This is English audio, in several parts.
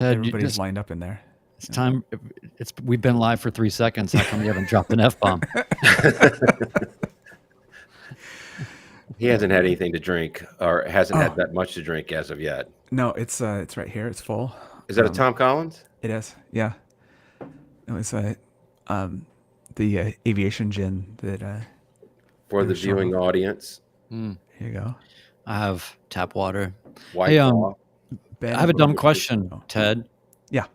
Everybody's lined up in there. It's time. We've been live for 3 seconds. How come you haven't dropped an F-bomb? He hasn't had anything to drink, or hasn't had that much to drink as of yet. No, it's right here. It's full. Is that a Tom Collins? It is. Yeah. It was the aviation gin that for the viewing audience. Here you go. I have tap water. White hey, I have a dumb question, Ted. Yeah.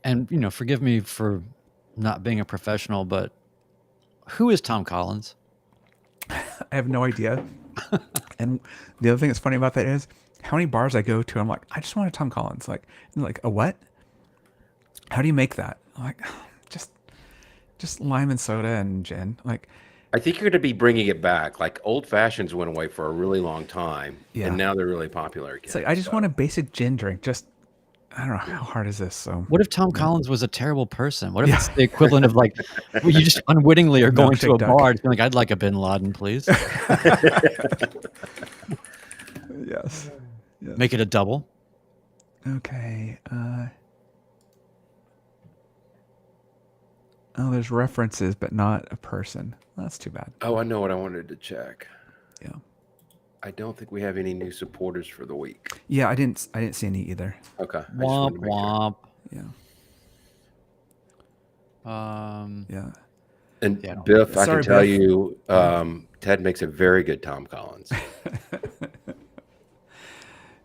And forgive me for not being a professional, but who is Tom Collins? I have no idea. And the other thing that's funny about that is how many bars I go to, I'm like, I just want a Tom Collins. Like a what? How do you make that? I'm like, just lime and soda and gin. Like, I think you're going to be bringing it back. Like old fashions went away for a really long time, and now they're really popular again. It's like I just want a basic gin drink. Just I don't know how hard is this. So what if Tom Collins was a terrible person? What if it's the equivalent of like you just unwittingly are going to a bar and like, I'd like a Bin Laden, please. Yes. Make it a double. Okay. Oh, there's references, but not a person. That's too bad. Oh, I know what I wanted to check. Yeah. I don't think we have any new supporters for the week. Yeah, I didn't see any either. Okay. Womp womp. Sure. Yeah. Yeah. And Biff, I can tell you, Ted makes a very good Tom Collins.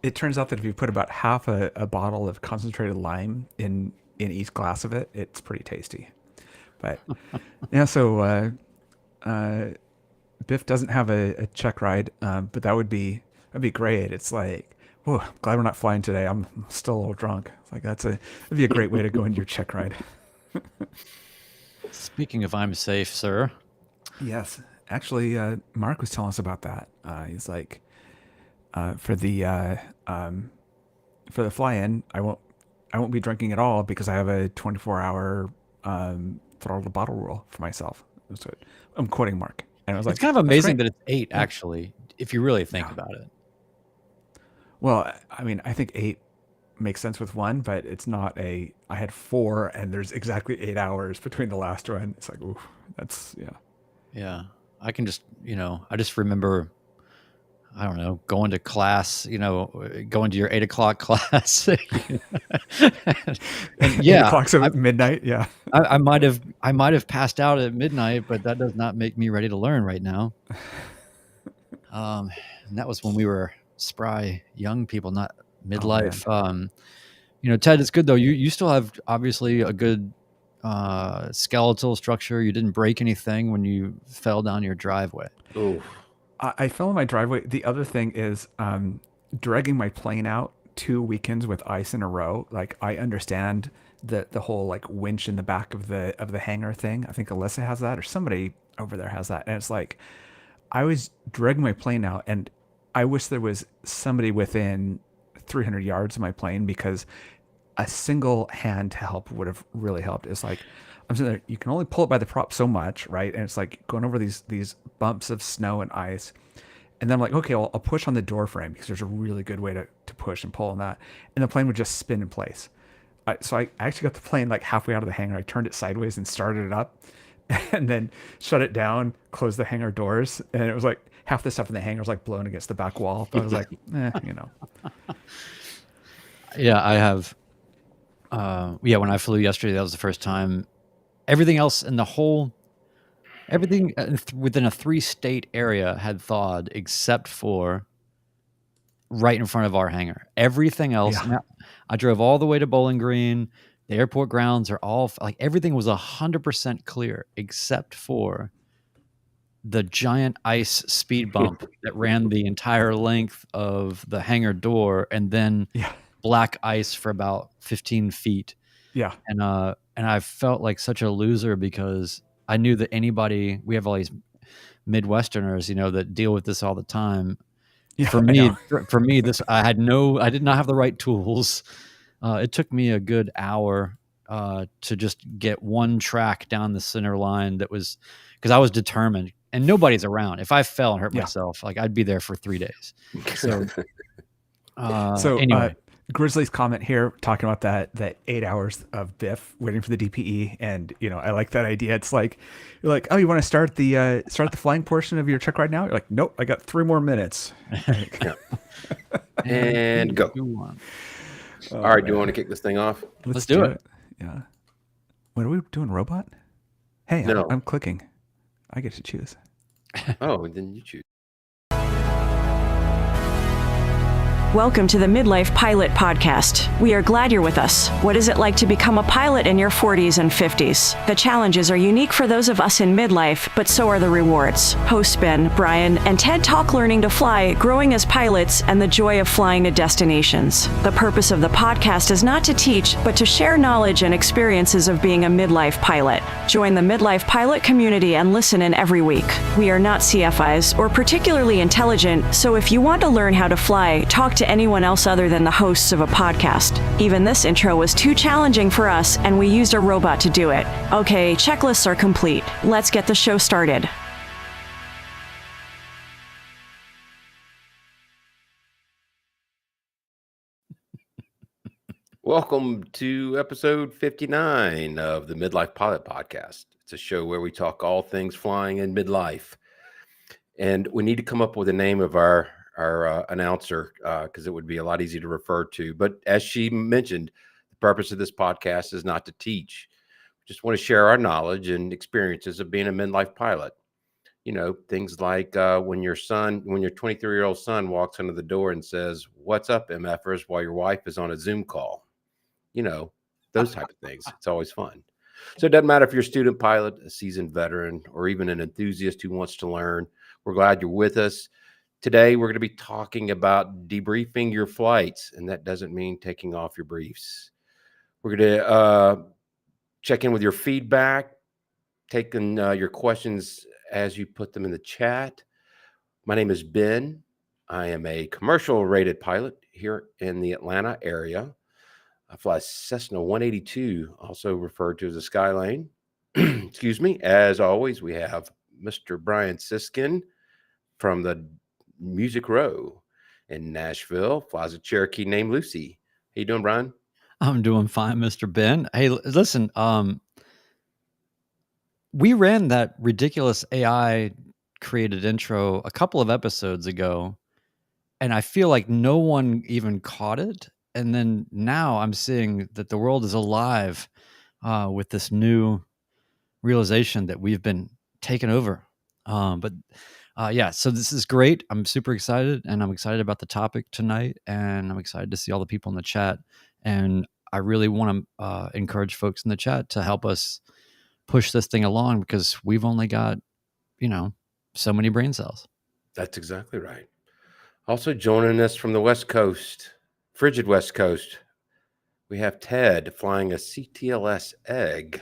It turns out that if you put about half a bottle of concentrated lime in each glass of it, it's pretty tasty. But yeah, so Biff doesn't have a check ride, but that'd be great. It's like, oh, I'm glad we're not flying today. I'm still a little drunk. It's like that'd be a great way to go into your check ride. Speaking of I'm safe, sir. Yes, actually, Mark was telling us about that. He's like, for the fly-in, I won't be drinking at all because I have a 24-hour throttle the bottle rule for myself. So I'm quoting Mark. And I was like, it's kind of amazing that it's 8, actually, if you really think about it. Well, I mean, I think 8 makes sense with one, but it's not I had 4 and there's exactly 8 hours between the last one. It's like, ooh, that's, yeah. Yeah. I can just, I just remember, I don't know, going to class, going to your 8 o'clock class. And yeah. 8 o'clock's at midnight. Yeah. I might have passed out at midnight, but that does not make me ready to learn right now. And that was when we were spry young people, not midlife. Ted, it's good though. You still have obviously a good skeletal structure. You didn't break anything when you fell down your driveway. Ooh. I fell in my driveway. The other thing is dragging my plane out 2 weekends with ice in a row. Like I understand the whole like winch in the back of the hangar thing. I think Alyssa has that or somebody over there has that. And it's like I was dragging my plane out and I wish there was somebody within 300 yards of my plane because a single hand to help would have really helped. It's like I'm sitting there, you can only pull it by the prop so much, right? And it's like going over these bumps of snow and ice. And then I'm like, okay, well, I'll push on the door frame because there's a really good way to push and pull on that. And the plane would just spin in place. So I actually got the plane like halfway out of the hangar. I turned it sideways and started it up and then shut it down, closed the hangar doors. And it was like half the stuff in the hangar was like blown against the back wall. But I was like, Yeah, I have. When I flew yesterday, that was the first time. Everything else in everything within a 3-state area had thawed except for right in front of our hangar. Everything else, I drove all the way to Bowling Green. The airport grounds are all like everything was 100% clear except for the giant ice speed bump that ran the entire length of the hangar door and then black ice for about 15 feet. Yeah. And I felt like such a loser because I knew that we have all these Midwesterners, that deal with this all the time. Yeah, for me, I did not have the right tools. It took me a good hour to just get one track down the center line that was because I was determined and nobody's around. If I fell and hurt myself, like I'd be there for 3 days. So, anyway. Grizzly's comment here talking about that 8 hours of Biff waiting for the DPE, and I like that idea. It's like you're like, oh, you want to start the flying portion of your truck right now? You're like, nope, I got 3 more minutes. Yeah. And go. Oh, all right, man. do you want to kick this thing off? Let's do it. Yeah. What are we doing, robot? Hey, No. I'm clicking. I get to choose. Oh, then you choose. Welcome to the Midlife Pilot Podcast. We are glad you're with us. What is it like to become a pilot in your 40s and 50s? The challenges are unique for those of us in midlife, but so are the rewards. Hosts Ben, Brian, and Ted talk learning to fly, growing as pilots, and the joy of flying to destinations. The purpose of the podcast is not to teach, but to share knowledge and experiences of being a midlife pilot. Join the Midlife Pilot community and listen in every week. We are not CFIs or particularly intelligent, so if you want to learn how to fly, talk to anyone else other than the hosts of a podcast. Even this intro was too challenging for us, and we used a robot to do it. Okay, checklists are complete. Let's get the show started. Welcome to episode 59 of the Midlife Pilot Podcast. It's a show where we talk all things flying in midlife. And we need to come up with a name of our announcer because it would be a lot easier to refer to. But as she mentioned, the purpose of this podcast is not to teach. We just want to share our knowledge and experiences of being a midlife pilot. Things like when your 23-year-old son walks under the door and says, "What's up, MFers?" while your wife is on a Zoom call. Those type of things. It's always fun. So it doesn't matter if you're a student pilot, a seasoned veteran, or even an enthusiast who wants to learn. We're glad you're with us. Today, we're going to be talking about debriefing your flights, and that doesn't mean taking off your briefs. We're going to check in with your feedback, taking your questions as you put them in the chat. My name is Ben. I am a commercial rated pilot here in the Atlanta area. I fly Cessna 182, also referred to as a Skylane. Excuse me. As always, we have Mr. Brian Siskin from the Music Row in Nashville, flies a Cherokee named Lucy. How you doing, Brian? I'm doing fine, Mr. Ben. Hey, listen, we ran that ridiculous AI created intro a couple of episodes ago, and I feel like no one even caught it. And then now I'm seeing that the world is alive with this new realization that we've been taken over. So this is great. I'm super excited, and I'm excited about the topic tonight, and I'm excited to see all the people in the chat. And I really want to encourage folks in the chat to help us push this thing along because we've only got, so many brain cells. That's exactly right. Also joining us from the West Coast, frigid West Coast, we have Ted flying a CTLS egg.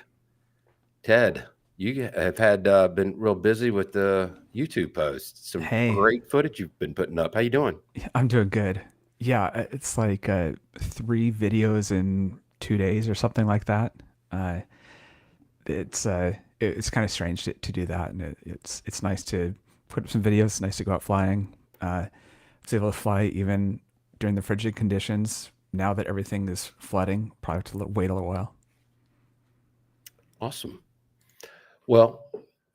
Ted, you have been real busy with the YouTube posts. Some great footage you've been putting up. How you doing? I'm doing good. Yeah, it's like 3 videos in 2 days or something like that. It's kind of strange to do that, and it's nice to put up some videos. It's nice to go out flying. I was able to fly even during the frigid conditions. Now that everything is flooding, probably have to wait a little while. Awesome. Well,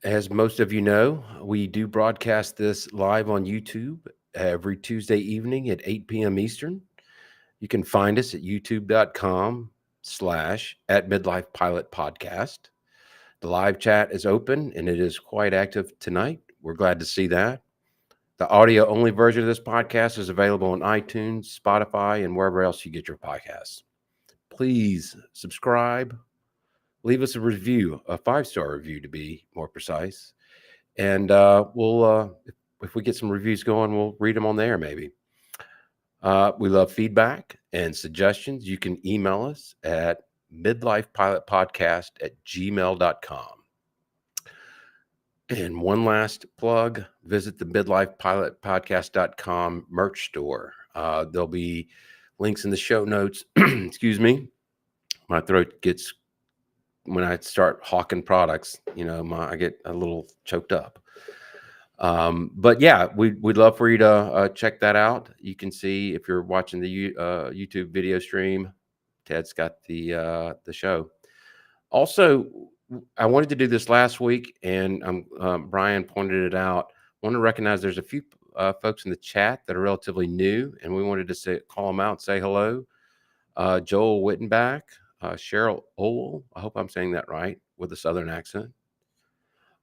as most of you know, we do broadcast this live on YouTube every Tuesday evening at 8 p.m. Eastern. You can find us at youtube.com/@midlifepilotpodcast. The live chat is open and it is quite active tonight. We're glad to see that. The audio only version of this podcast is available on iTunes, Spotify, and wherever else you get your podcasts. Please subscribe. Leave us a review, a 5-star review to be more precise. And we'll, if we get some reviews going, we'll read them on the air maybe. We love feedback and suggestions. You can email us at midlifepilotpodcast@gmail.com. And one last plug, visit the midlifepilotpodcast.com merch store. There'll be links in the show notes. Excuse me. My throat gets, when I start hawking products, I get a little choked up. But yeah, we'd love for you to check that out. You can see if you're watching the YouTube video stream, Ted's got the show. Also, I wanted to do this last week, and Brian pointed it out. I want to recognize there's a few folks in the chat that are relatively new, and we wanted to call them out and say hello. Joel Wittenbach, Cheryl Owell, I hope I'm saying that right, with a Southern accent.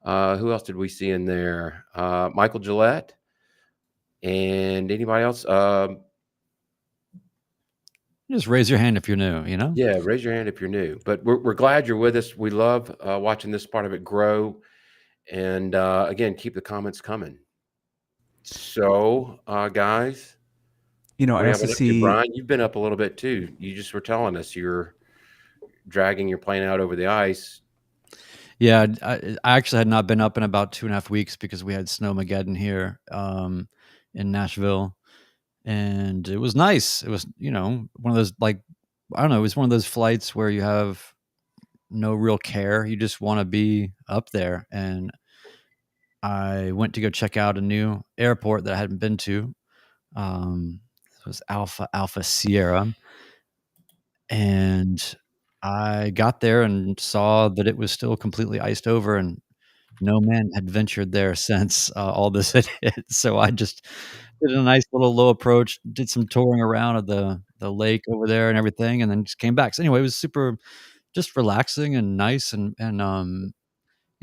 Who else did we see in there? Michael Gillette, and anybody else? Just raise your hand if you're new, you know? Yeah, raise your hand if you're new. But we're glad you're with us. We love watching this part of it grow. And again, keep the comments coming. So, guys, You know, I also see Brian, you've been up a little bit too. You just were telling us you're dragging your plane out over the ice. Yeah, I actually had not been up in about 2.5 weeks because we had Snowmageddon here in Nashville, and it was nice. It was, one of those, like, I don't know, it was one of those flights where you have no real care. You just want to be up there. And I went to go check out a new airport that I hadn't been to. It was Alpha Sierra. And I got there and saw that it was still completely iced over, and no man had ventured there since all this had hit. So I just did a nice little low approach, did some touring around of the lake over there and everything, and then just came back. So anyway, it was super just relaxing and nice, and one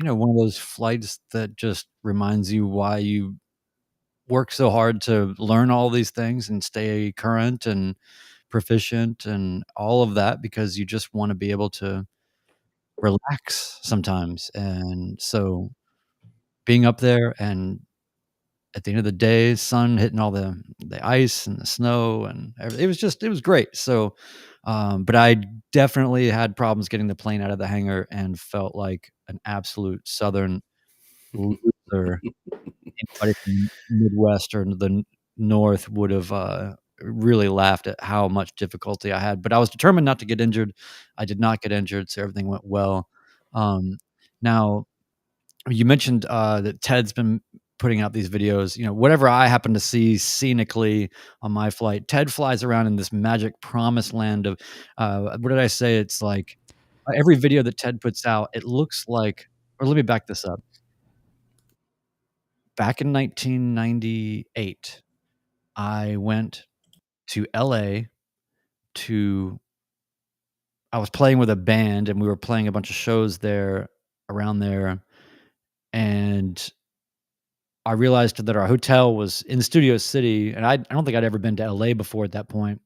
of those flights that just reminds you why you work so hard to learn all these things and stay current and proficient and all of that, because you just want to be able to relax sometimes. And so being up there, and at the end of the day, sun hitting all the ice and the snow and everything, it was great. So but I definitely had problems getting the plane out of the hangar and felt like an absolute Southern loser. Anybody from Midwest or the North would have really laughed at how much difficulty I had. But I was determined not to get injured. I did not get injured, so everything went well. Now, you mentioned that Ted's been putting out these videos. Whatever I happen to see scenically on my flight, Ted flies around in this magic promised land of what did I say? It's like every video that Ted puts out, it looks like, or let me back this up. Back in 1998, I went to LA I was playing with a band, and we were playing a bunch of shows there, around there. And I realized that our hotel was in Studio City, and I don't think I'd ever been to LA before at that point.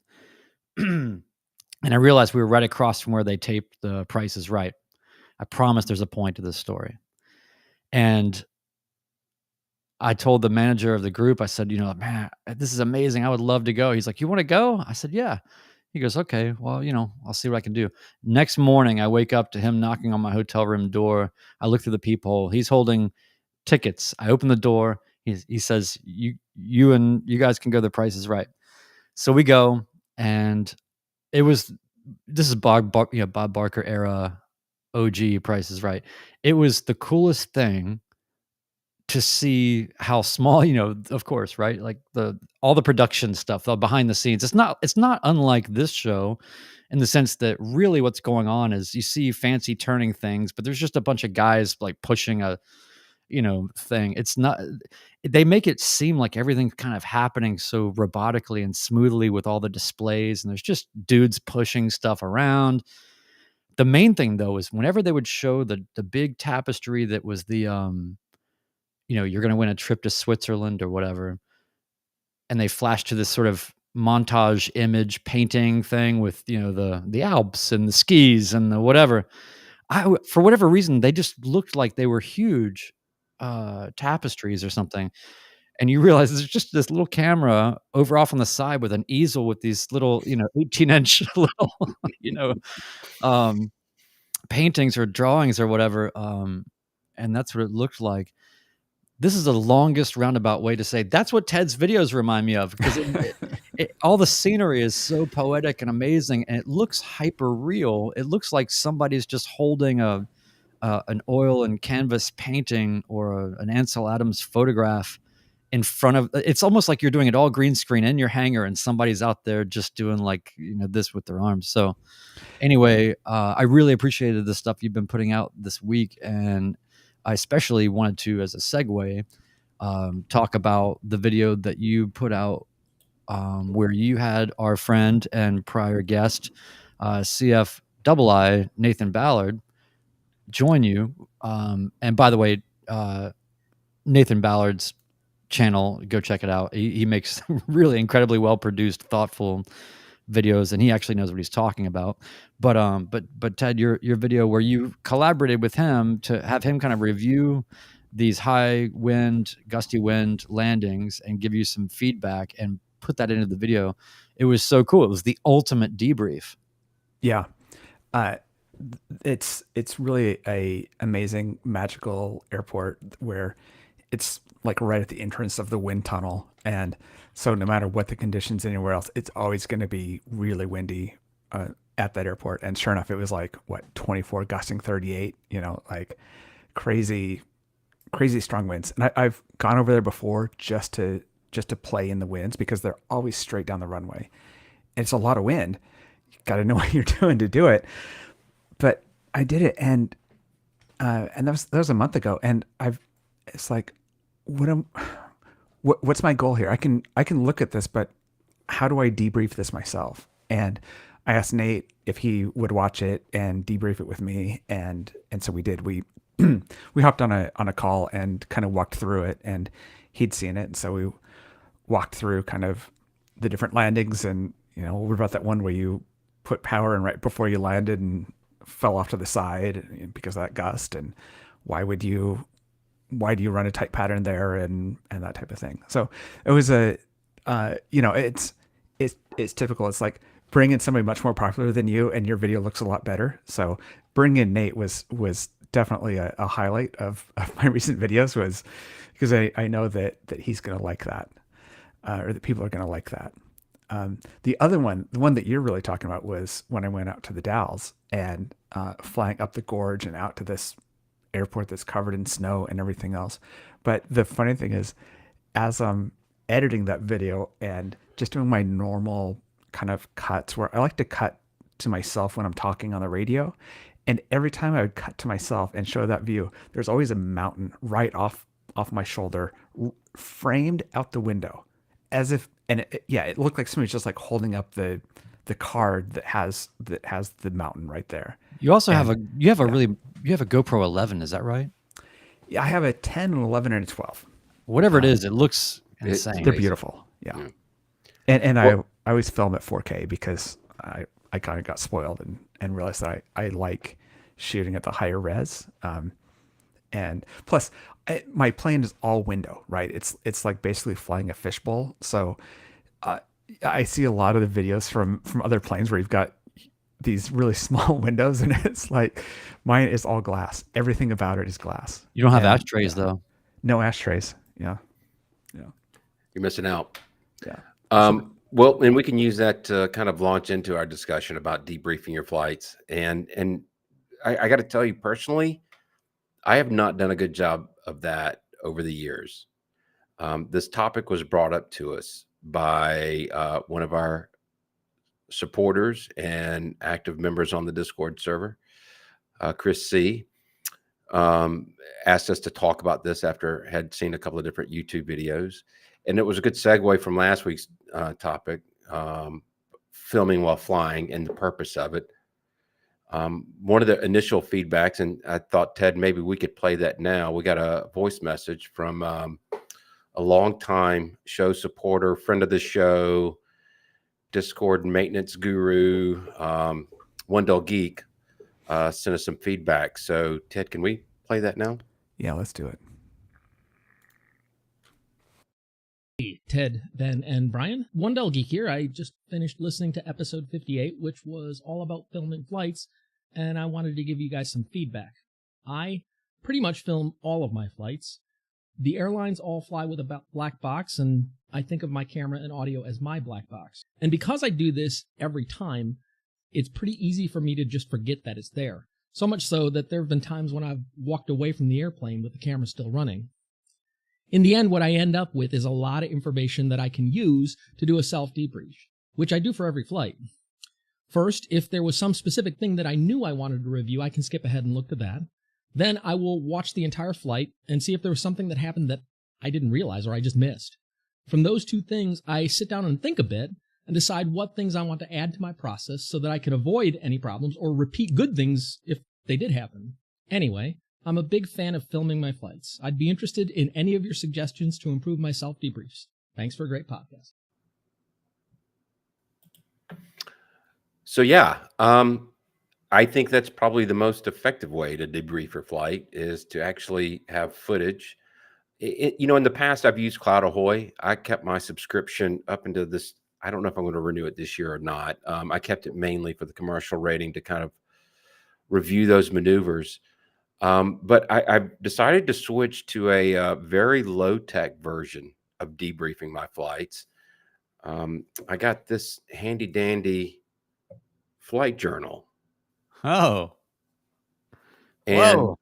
And I realized we were right across from where they taped The Price is Right. I promise there's a point to this story. And I told the manager of the group, I said, man, this is amazing. I would love to go. He's like, you want to go? I said, yeah. He goes, okay, well, I'll see what I can do. Next morning, I wake up to him knocking on my hotel room door. I look through the peephole. He's holding tickets. I open the door. He says, you guys can go. The Price is Right. So we go, and this is Bob Barker era OG Price is Right. It was the coolest thing to see how small, of course, right? Like all the production stuff, the behind the scenes. It's not unlike this show in the sense that really what's going on is you see fancy turning things, but there's just a bunch of guys like pushing a, thing. It's not, they make it seem like everything's kind of happening so robotically and smoothly with all the displays, and there's just dudes pushing stuff around. The main thing though is whenever they would show the big tapestry that was the, you're going to win a trip to Switzerland or whatever, and they flash to this sort of montage image painting thing with, the Alps and the skis and the whatever. For whatever reason, they just looked like they were huge tapestries or something. And you realize there's just this little camera over off on the side with an easel with these little, 18-inch little, paintings or drawings or whatever. And that's what it looked like. This is the longest roundabout way to say that's what Ted's videos remind me of, because all the scenery is so poetic and amazing, and it looks hyper real. It looks like somebody's just holding a an oil and canvas painting or an Ansel Adams photograph in front of, it's almost like you're doing it all green screen in your hangar and somebody's out there just doing like, this with their arms. So anyway, I really appreciated the stuff you've been putting out this week. And I especially wanted to, as a segue, talk about the video that you put out where you had our friend and prior guest, CF II, Nathan Ballard, join you. And by the way, Nathan Ballard's channel, go check it out. He makes really incredibly well produced, thoughtful videos, and he actually knows what he's talking about. But Ted, your video where you collaborated with him to have him kind of review these high wind, gusty wind landings and give you some feedback and put that into the video. It was so cool. It was the ultimate debrief. Yeah. It's really a amazing, magical airport where it's like right at the entrance of the wind tunnel. And so no matter what the conditions anywhere else, it's always going to be really windy at that airport. And sure enough, it was like, 24 gusting 38, like crazy strong winds. And I've gone over there before just to play in the winds because they're always straight down the runway. And it's a lot of wind. You got to know what you're doing to do it. But I did it, and that was a month ago, and it's like, what's my goal here? I can look at this, but how do I debrief this myself? And I asked Nate if he would watch it and debrief it with me, and so we did. We hopped on a call and kind of walked through it, and he'd seen it, and so we walked through kind of the different landings, and what about that one where you put power in right before you landed and fell off to the side because of that gust, and why do you run a tight pattern there, and that type of thing. So it was it's typical. It's like bring in somebody much more popular than you and your video looks a lot better. So bringing in Nate was definitely a highlight of my recent videos, was because I know that he's going to like that, or that people are going to like that. The other one, the one that you're really talking about, was when I went out to the Dalles and flying up the gorge and out to this airport that's covered in snow and everything else. But the funny thing is, as I'm editing that video and just doing my normal kind of cuts, where I like to cut to myself when I'm talking on the radio, and every time I would cut to myself and show that view, there's always a mountain right off my shoulder, framed out the window, as if, and it looked like somebody's just like holding up the card that has the mountain right there. You also have a GoPro 11, is that right? Yeah, I have a 10, an 11, and a 12. Whatever it is, it looks insane. They're beautiful. Yeah. And I always film at 4K because I kind of got spoiled and realized that I like shooting at the higher res. And plus, my plane is all window, right? It's like basically flying a fishbowl. So I see a lot of the videos from other planes where you've got these really small windows, and it's like mine is all glass. Everything about it is glass. You don't have ashtrays though. No ashtrays. Yeah. You're missing out. Yeah. Well, and we can use that to kind of launch into our discussion about debriefing your flights. And I got to tell you personally, I have not done a good job of that over the years. This topic was brought up to us by one of our supporters and active members on the Discord server, Chris C. Asked us to talk about this after had seen a couple of different YouTube videos. And it was a good segue from last week's topic, filming while flying and the purpose of it. One of the initial feedbacks, and I thought, Ted, maybe we could play that now. We got a voice message from a longtime show supporter, friend of the show, Discord maintenance guru, One Dull Geek, sent us some feedback. So, Ted, can we play that now? Yeah, let's do it. Hey, Ted, Ben, and Brian. One Dull Geek here. I just finished listening to episode 58, which was all about filming flights, and I wanted to give you guys some feedback. I pretty much film all of my flights. The airlines all fly with a black box, and I think of my camera and audio as my black box. And because I do this every time, it's pretty easy for me to just forget that it's there. So much so that there have been times when I've walked away from the airplane with the camera still running. In the end, what I end up with is a lot of information that I can use to do a self-debrief, which I do for every flight. First, if there was some specific thing that I knew I wanted to review, I can skip ahead and look to that. Then I will watch the entire flight and see if there was something that happened that I didn't realize or I just missed. From those two things, I sit down and think a bit and decide what things I want to add to my process so that I can avoid any problems or repeat good things if they did happen. Anyway, I'm a big fan of filming my flights. I'd be interested in any of your suggestions to improve my self-debriefs. Thanks for a great podcast. So yeah, I think that's probably the most effective way to debrief your flight is to actually have footage. In the past, I've used Cloud Ahoy. I kept my subscription up into this. I don't know if I'm going to renew it this year or not. I kept it mainly for the commercial rating to kind of review those maneuvers. But I've decided to switch to a very low-tech version of debriefing my flights. I got this handy-dandy flight journal. Oh. And, Whoa.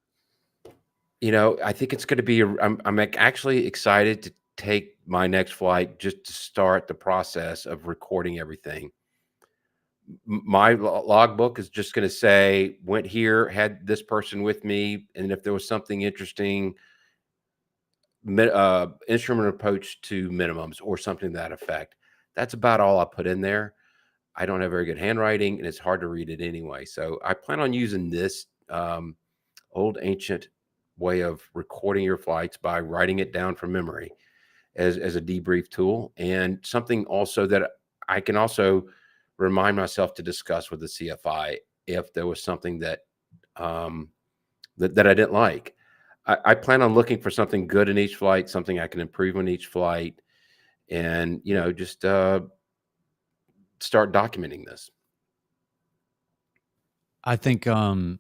I think it's going to be, I'm actually excited to take my next flight just to start the process of recording everything. My logbook is just going to say, went here, had this person with me. And if there was something interesting, instrument approach to minimums or something to that effect. That's about all I put in there. I don't have very good handwriting and it's hard to read it anyway. So I plan on using this old ancient way of recording your flights by writing it down from memory as a debrief tool, and something also that I can also remind myself to discuss with the CFI if there was something that that I didn't like. I plan on looking for something good in each flight, something I can improve on each flight, and just start documenting this. I think the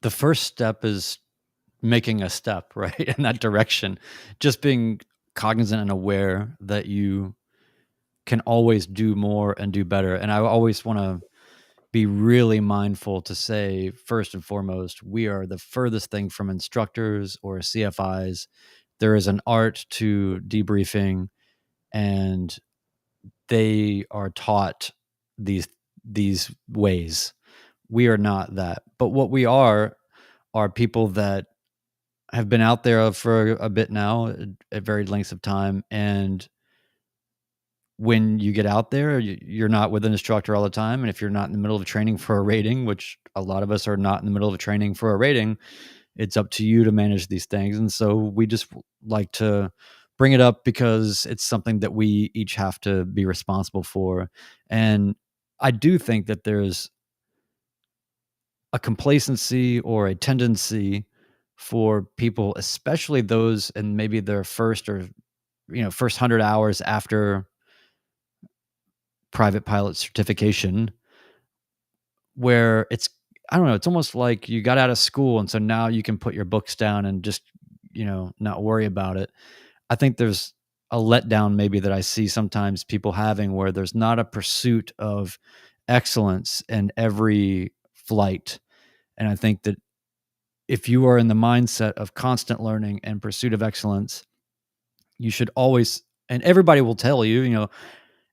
first step is making a step, right, in that direction. Just being cognizant and aware that you can always do more and do better. And I always want to be really mindful to say, first and foremost, we are the furthest thing from instructors or CFIs. There is an art to debriefing, and they are taught these ways. We are not that. But what we are people that have been out there for a bit now at varied lengths of time. And when you get out there, you're not with an instructor all the time. And if you're not in the middle of training for a rating, which a lot of us are not in the middle of training for a rating, it's up to you to manage these things. And so we just like to bring it up because it's something that we each have to be responsible for. And I do think that there's a complacency or a tendency for people, especially those in maybe their first 100 hours after private pilot certification, where it's almost like you got out of school and so now you can put your books down and just not worry about it. I think there's a letdown maybe that I see sometimes people having, where there's not a pursuit of excellence in every flight. And I think that if you are in the mindset of constant learning and pursuit of excellence, you should always, and everybody will tell you,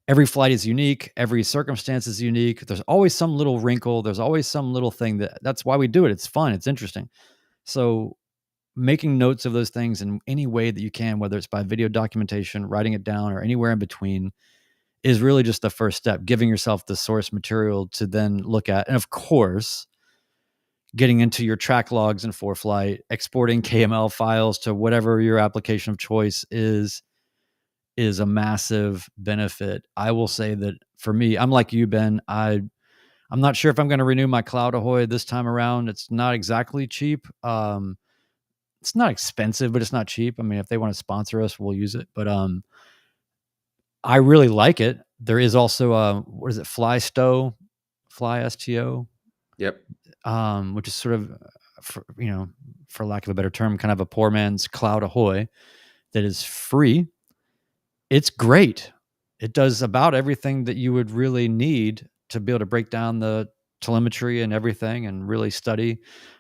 every flight is unique. Every circumstance is unique. There's always some little wrinkle. There's always some little thing that's why we do it. It's fun. It's interesting. So making notes of those things in any way that you can, whether it's by video documentation, writing it down, or anywhere in between, is really just the first step, giving yourself the source material to then look at. And of course, getting into your track logs in ForeFlight, exporting KML files to whatever your application of choice is a massive benefit. I will say that for me, I'm like you, Ben. I'm not sure if I'm going to renew my Cloud Ahoy this time around. It's not exactly cheap. It's not expensive, but it's not cheap. I mean, if they want to sponsor us, we'll use it. But I really like it. There is also what is it? Fly STO. Yep. Which is sort of, for lack of a better term, kind of a poor man's Cloud Ahoy that is free. It's great. It does about everything that you would really need to be able to break down the telemetry and everything and really study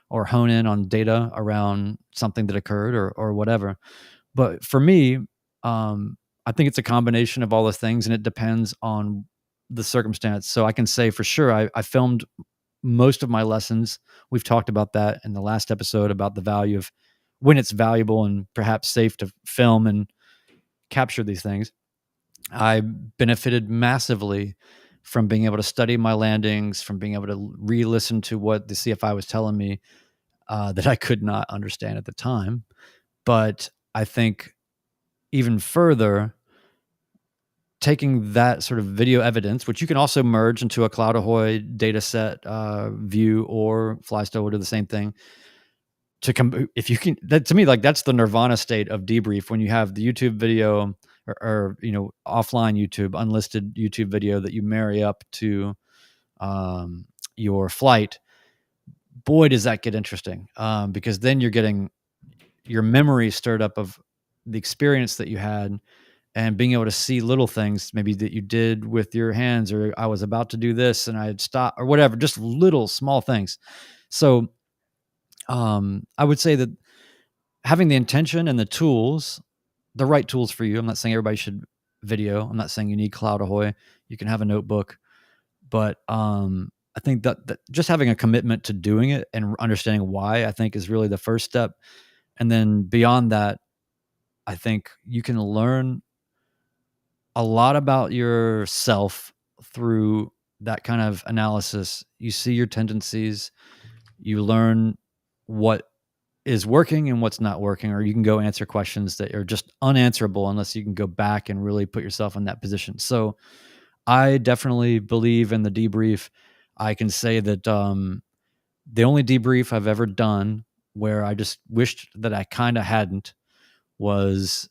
or hone in on data around something that occurred or whatever. But for me, I think it's a combination of all those things, and it depends on the circumstance. So I can say for sure, I filmed most of my lessons. We've talked about that in the last episode about the value of when it's valuable and perhaps safe to film and capture these things. I benefited massively from being able to study my landings, from being able to re-listen to what the CFI was telling me that I could not understand at the time. But I think even further, taking that sort of video evidence, which you can also merge into a Cloud Ahoy data set view, or Flystyle will do the same thing. If you can, that to me, like that's the nirvana state of debrief, when you have the YouTube video or offline YouTube, unlisted YouTube video that you marry up to your flight. Boy, does that get interesting, because then you're getting your memory stirred up of the experience that you had, and being able to see little things maybe that you did with your hands, or I was about to do this and I had stopped or whatever, just little small things. So I would say that having the intention and the tools, the right tools for you. I'm not saying everybody should video. I'm not saying you need Cloud Ahoy. You can have a notebook, but I think that just having a commitment to doing it and understanding why, I think, is really the first step. And then beyond that, I think you can learn a lot about yourself through that kind of analysis. You see your tendencies, you learn what is working and what's not working, or you can go answer questions that are just unanswerable unless you can go back and really put yourself in that position. So I definitely believe in the debrief. I can say that the only debrief I've ever done where I just wished that I kind of hadn't was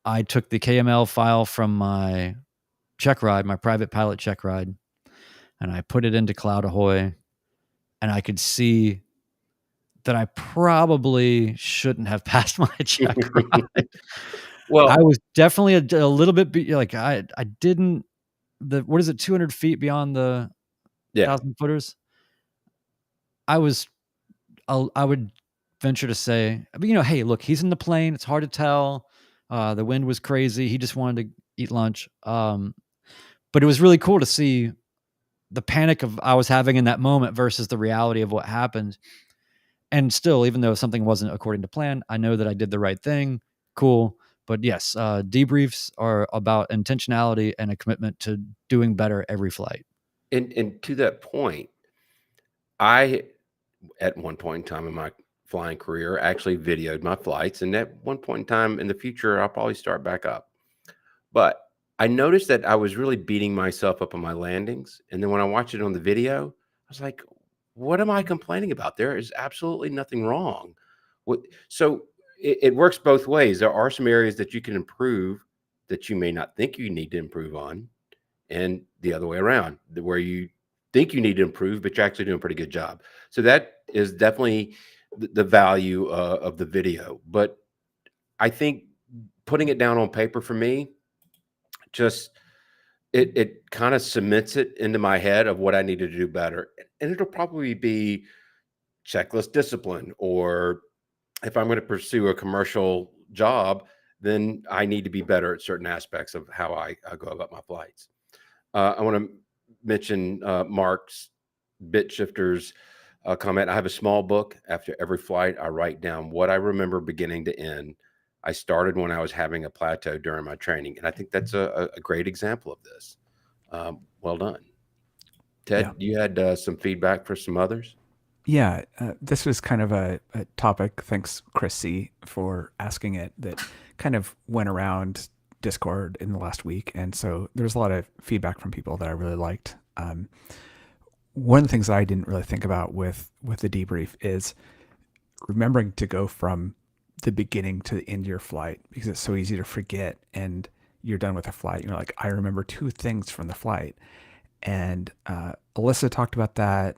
I took the KML file from my check ride, my private pilot check ride, and I put it into Cloud Ahoy, and I could see that I probably shouldn't have passed my check ride. Well, I was definitely a little bit like I didn't, what is it, 200 feet beyond the 1,000 footers? I would venture to say, hey, look, he's in the plane. It's hard to tell. The wind was crazy. He just wanted to eat lunch. But it was really cool to see the panic I was having in that moment versus the reality of what happened. And still, even though something wasn't according to plan, I know that I did the right thing. Cool. But yes, debriefs are about intentionality and a commitment to doing better every flight. And to that point, I, at one point in time in my flying career, actually videoed my flights. And at one point in time in the future, I'll probably start back up. But I noticed that I was really beating myself up on my landings. And then when I watched it on the video, I was like, what am I complaining about? There is absolutely nothing wrong. So it works both ways. There are some areas that you can improve that you may not think you need to improve on, and the other way around, where you think you need to improve, but you're actually doing a pretty good job. So that is definitely the value of the video. But I think putting it down on paper for me, just it kind of cements it into my head of what I need to do better. And it'll probably be checklist discipline, or if I'm going to pursue a commercial job, then I need to be better at certain aspects of how I go about my flights. I want to mention Mark's Bit Shifters comment. I have a small book. After every flight, I write down what I remember beginning to end. I started when I was having a plateau during my training. And I think that's a great example of this. Well done. Ted, you had some feedback for some others? Yeah, this was kind of a topic, thanks Chris C, for asking it, that kind of went around Discord in the last week. And so there's a lot of feedback from people that I really liked. One of the things that I didn't really think about with the debrief is remembering to go from the beginning to the end of your flight, because it's so easy to forget, and you're done with a flight. You're like, I remember 2 things from the flight. And Alyssa talked about that.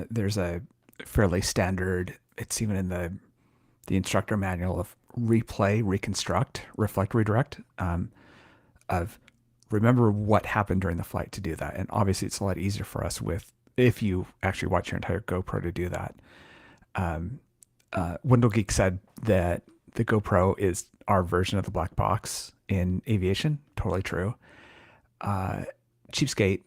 There's a fairly standard, it's even in the instructor manual, of replay, reconstruct, reflect, redirect, of remember what happened during the flight to do that. And obviously it's a lot easier for us with if you actually watch your entire GoPro to do that. Wendell Geek said that the GoPro is our version of the black box in aviation. Totally true. Cheapskate,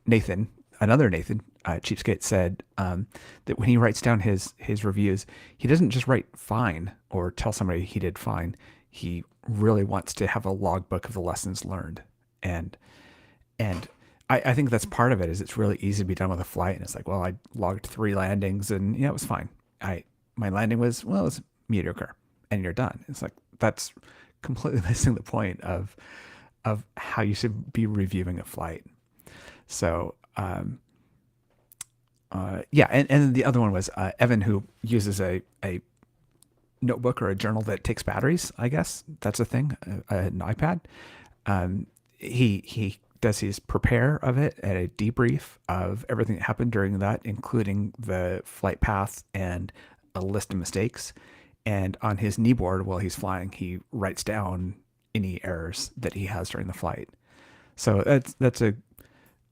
Nathan, another Nathan, Cheapskate said that when he writes down his reviews, he doesn't just write fine or tell somebody he did fine. He really wants to have a logbook of the lessons learned. And I think that's part of it, is it's really easy to be done with a flight. And it's like, well, I logged 3 landings and yeah, it was fine. My landing was, well, it was mediocre, and you're done. It's like, that's completely missing the point of how you should be reviewing a flight. So, yeah. And the other one was, Evan, who uses a notebook or a journal that takes batteries. I guess that's a thing, an iPad. He does his prepare of it and a debrief of everything that happened during that, including the flight path and a list of mistakes. And on his kneeboard while he's flying, he writes down any errors that he has during the flight. So that's a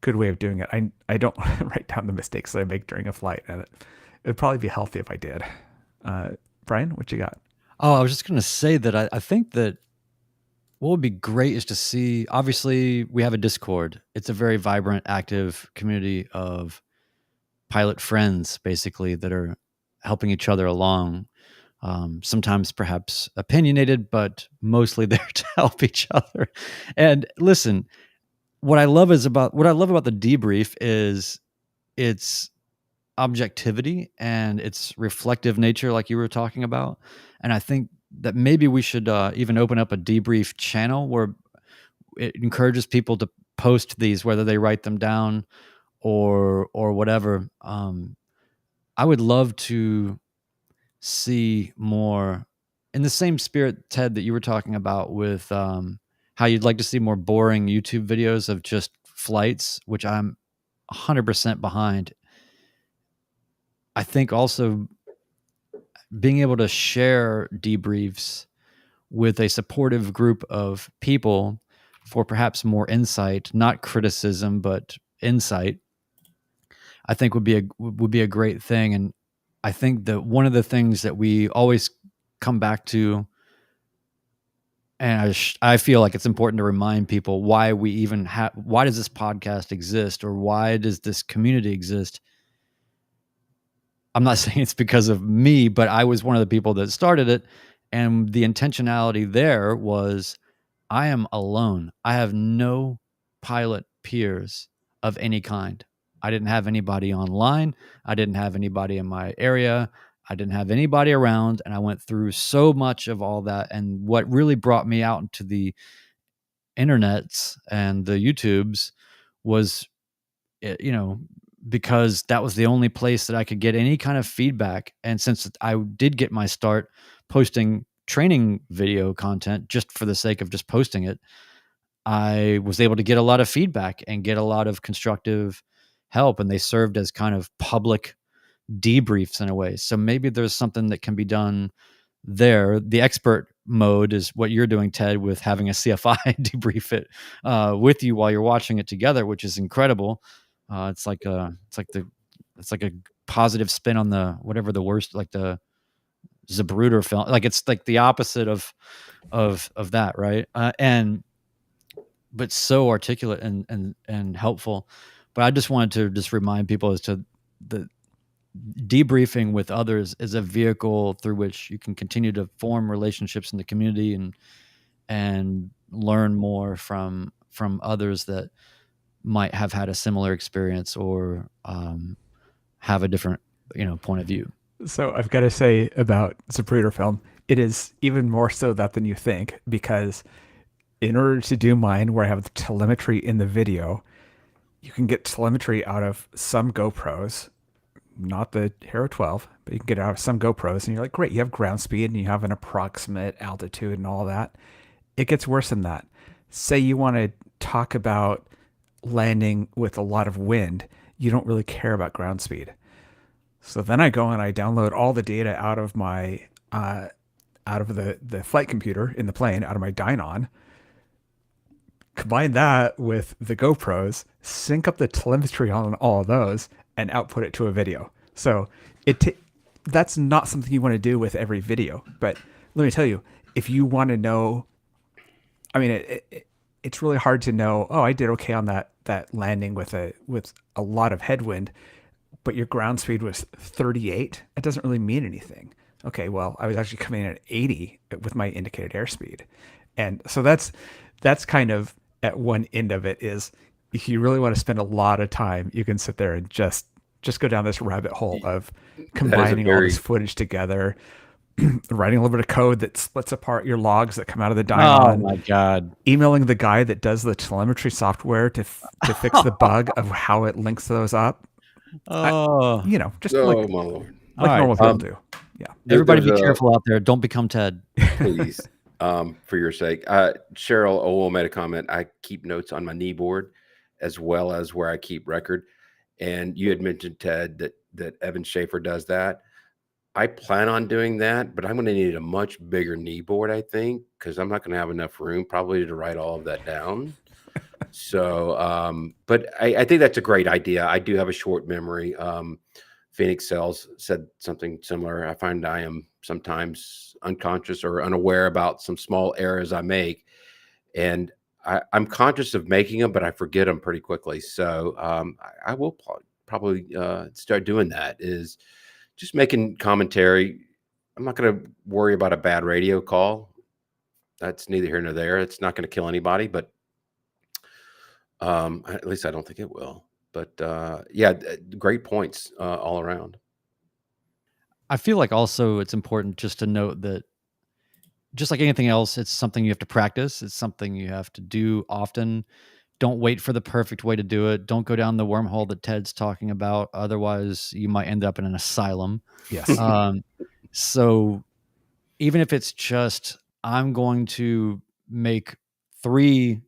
good way of doing it. I don't write down the mistakes that I make during a flight, and it'd probably be healthy if I did. Brian, what you got? Oh, I was just going to say that I think that what would be great is to see, obviously we have a Discord. It's a very vibrant, active community of pilot friends, basically, that are helping each other along. Sometimes perhaps opinionated, but mostly there to help each other. And listen, what I love about the debrief is its objectivity and its reflective nature, like you were talking about. And I think that maybe we should even open up a debrief channel where it encourages people to post these, whether they write them down or whatever. I would love to see more in the same spirit, Ted, that you were talking about with how you'd like to see more boring YouTube videos of just flights, which I'm 100% behind. I think also being able to share debriefs with a supportive group of people for perhaps more insight, not criticism, but insight, I think would be a great thing. And I think that one of the things that we always come back to, and I feel like it's important to remind people why we even why does this podcast exist, or why does this community exist? I'm not saying it's because of me, but I was one of the people that started it. And the intentionality there was, I am alone. I have no pilot peers of any kind. I didn't have anybody online. I didn't have anybody in my area. I didn't have anybody around. And I went through so much of all that. And what really brought me out into the internets and the YouTubes was, because that was the only place that I could get any kind of feedback. And since I did get my start posting training video content just for the sake of just posting it, I was able to get a lot of feedback and get a lot of constructive help. And they served as kind of public debriefs in a way. So maybe there's something that can be done there. The expert mode is what you're doing, Ted, with having a CFI debrief it with you while you're watching it together, which is incredible. It's like a positive spin on the whatever the worst, like the Zapruder film. Like it's like the opposite of that, right? But so articulate and helpful. But I just wanted to just remind people as to the debriefing with others is a vehicle through which you can continue to form relationships in the community and learn more from others that might have had a similar experience or have a different point of view. So I've got to say about Zapruder film, it is even more so that than you think, because in order to do mine where I have the telemetry in the video, you can get telemetry out of some GoPros, not the Hero 12, but you can get it out of some GoPros, and you're like, great, you have ground speed and you have an approximate altitude and all that. It gets worse than that. Say you want to talk about landing with a lot of wind, you don't really care about ground speed. So then I go and I download all the data out of my out of the flight computer in the plane, out of my Dynon, combine that with the GoPros, sync up the telemetry on all of those, and output it to a video. So that's not something you want to do with every video. But let me tell you, if you want to know, I mean, it's really hard to know. Oh, I did okay on that landing with a lot of headwind, but your ground speed was 38. It doesn't really mean anything. Okay, well, I was actually coming in at 80 with my indicated airspeed, and so that's kind of at one end of it. Is if you really want to spend a lot of time, you can sit there and just go down this rabbit hole of combining all this footage together, writing a little bit of code that splits apart your logs that come out of the Dynon. Oh my God. Emailing the guy that does the telemetry software to fix the bug of how it links those up. Oh, just Oh, like my Lord. normal people do. Yeah. everybody There's be careful out there. Don't become Ted. Please, for your sake. Cheryl Owell made a comment. I keep notes on my knee board as well as where I keep record. And you had mentioned, Ted, that Evan Schaefer does that. I plan on doing that, but I'm going to need a much bigger knee board, I think, because I'm not going to have enough room probably to write all of that down. So, but I think that's a great idea. I do have a short memory. Phoenix Cells said something similar. I find I am sometimes unconscious or unaware about some small errors I make. And I'm conscious of making them, but I forget them pretty quickly. So I will probably start doing that, is just making commentary. I'm not going to worry about a bad radio call. That's neither here nor there. It's not going to kill anybody, but at least I don't think it will. But yeah, great points all around. I feel like also it's important just to note that just like anything else, it's something you have to practice. It's something you have to do often. Don't wait for the perfect way to do it. Don't go down the wormhole that Ted's talking about. Otherwise, you might end up in an asylum. Yes. So even if it's just, I'm going to make 3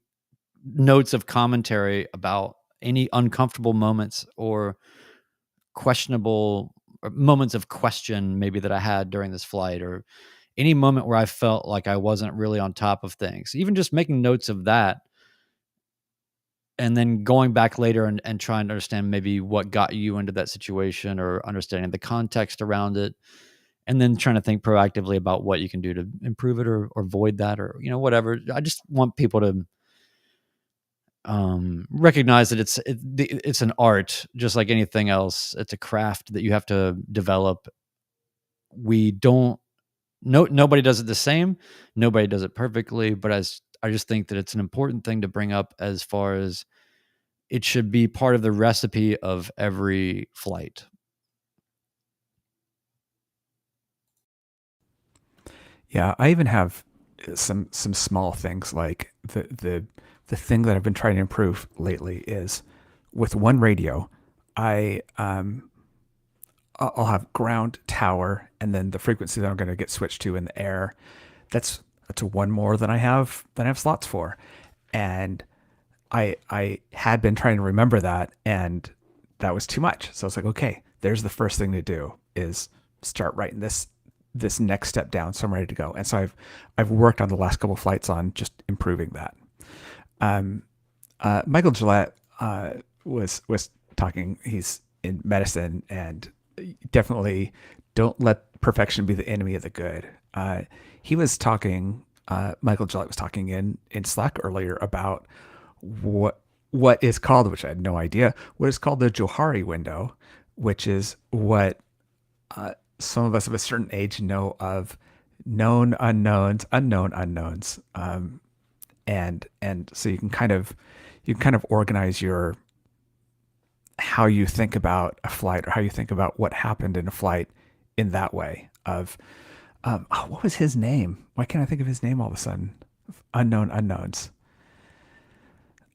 notes of commentary about any uncomfortable moments or questionable moments of question maybe that I had during this flight, or any moment where I felt like I wasn't really on top of things, even just making notes of that. And then going back later and trying to understand maybe what got you into that situation, or understanding the context around it. And then trying to think proactively about what you can do to improve it or avoid that, or, whatever. I just want people to recognize that it's an art, just like anything else. It's a craft that you have to develop. Nobody does it the same. Nobody does it perfectly, but I just think that it's an important thing to bring up, as far as it should be part of the recipe of every flight. Yeah, I even have some small things, like the thing that I've been trying to improve lately is with one radio, I'll have ground, tower, and then the frequency that I'm going to get switched to in the air. That's one more than I have slots for, and I had been trying to remember that, and that was too much. So I was like, okay, there's the first thing to do, is start writing this next step down, so I'm ready to go. And so I've worked on the last couple of flights on just improving that. Michael Gillette was talking. He's in medicine, and definitely don't let perfection be the enemy of the good. He was talking. Michael Gillette was talking in Slack earlier about what is called, which I had no idea, what is called the Johari window, which is what some of us of a certain age know of known unknowns, unknown unknowns. And so you can kind of organize how you think about a flight, or how you think about what happened in a flight in that way of, what was his name? Why can't I think of his name all of a sudden? Unknown unknowns.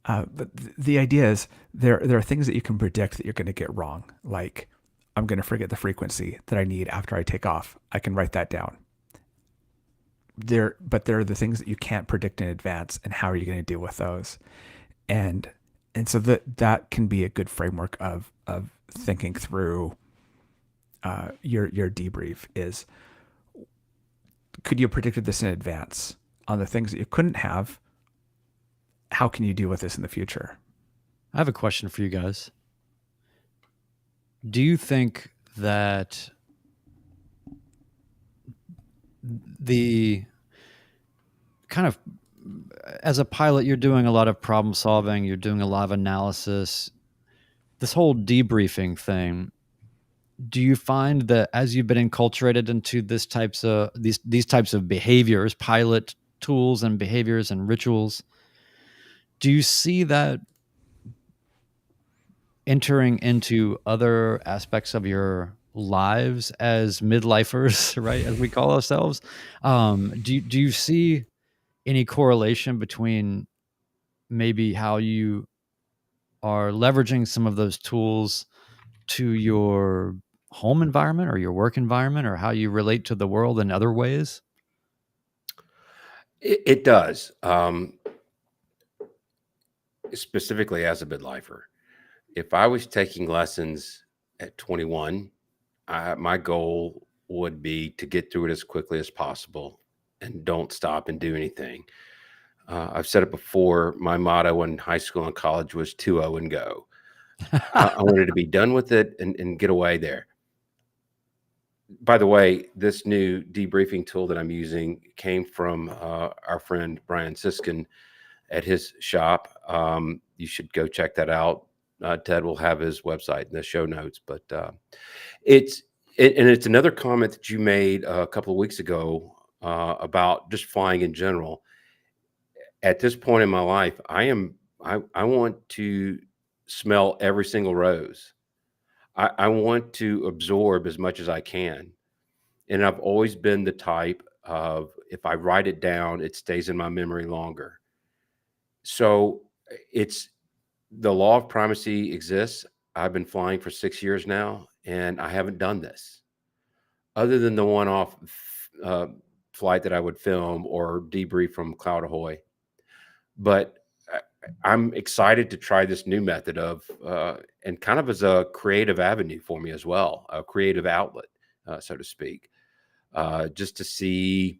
But the idea is there are things that you can predict that you're going to get wrong. Like, I'm going to forget the frequency that I need after I take off. I can write that down. But there are the things that you can't predict in advance, and how are you going to deal with those? And so that can be a good framework of thinking through your debrief. Is, could you have predicted this in advance? On the things that you couldn't have, how can you deal with this in the future? I have a question for you guys. do you think that the kind of, as a pilot, you're doing a lot of problem solving, you're doing a lot of analysis, this whole debriefing thing, do you find that as you've been enculturated into these types of behaviors, pilot tools and behaviors and rituals, do you see that entering into other aspects of your lives as midlifers, right, as we call ourselves? Do you see any correlation between maybe how you are leveraging some of those tools to your home environment or your work environment, or how you relate to the world in other ways? It does. Specifically as a midlifer. If I was taking lessons at 21, my goal would be to get through it as quickly as possible and don't stop and do anything. I've said it before. My motto in high school and college was 2-0 and go. I wanted to be done with it and get away there. By the way, this new debriefing tool that I'm using came from our friend Brian Siskin at his shop. You should go check that out. Ted will have his website in the show notes, but it's another comment that you made a couple of weeks ago about just flying in general. At this point in my life, I want to smell every single rose. I want to absorb as much as I can. And I've always been the type of, if I write it down, it stays in my memory longer. So it's, the law of primacy exists. I've been flying for 6 years now, and I haven't done this other than the one-off flight that I would film or debrief from Cloud Ahoy. But I'm excited to try this new method of, and kind of as a creative avenue for me as well, a creative outlet, so to speak, just to see,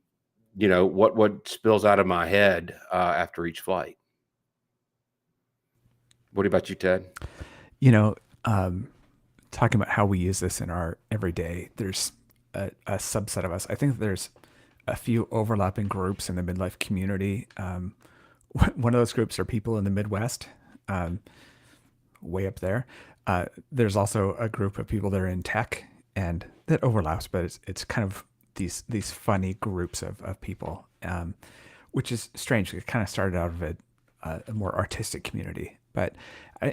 what spills out of my head after each flight. What about you, Ted? Talking about how we use this in our everyday, there's a subset of us. I think there's a few overlapping groups in the midlife community. One of those groups are people in the Midwest, way up there. There's also a group of people that are in tech, and that overlaps, but it's kind of these funny groups of people, which is strange. It kind of started out of a more artistic community, but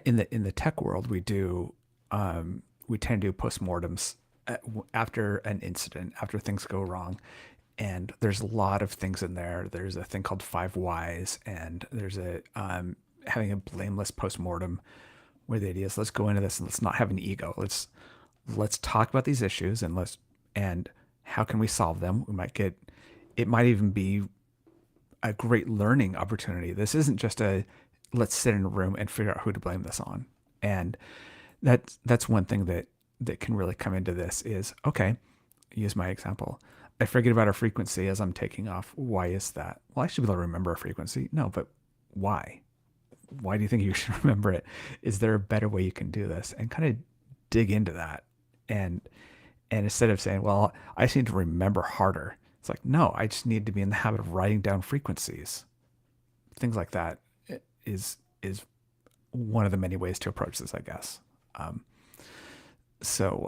in the tech world, we tend to do postmortems after an incident, after things go wrong. And there's a lot of things in there. There's a thing called 5 whys, and there's having a blameless postmortem, where the idea is, let's go into this and let's not have an ego. Let's talk about these issues, and how can we solve them? It might even be a great learning opportunity. This isn't just let's sit in a room and figure out who to blame this on. And that's one thing that can really come into this is, okay, use my example. I forget about a frequency as I'm taking off. Why is that? Well, I should be able to remember a frequency. No, but why? Why do you think you should remember it? Is there a better way you can do this? And kind of dig into that. And instead of saying, well, I just need to remember harder. It's like, no, I just need to be in the habit of writing down frequencies. Things like that is one of the many ways to approach this, I guess. So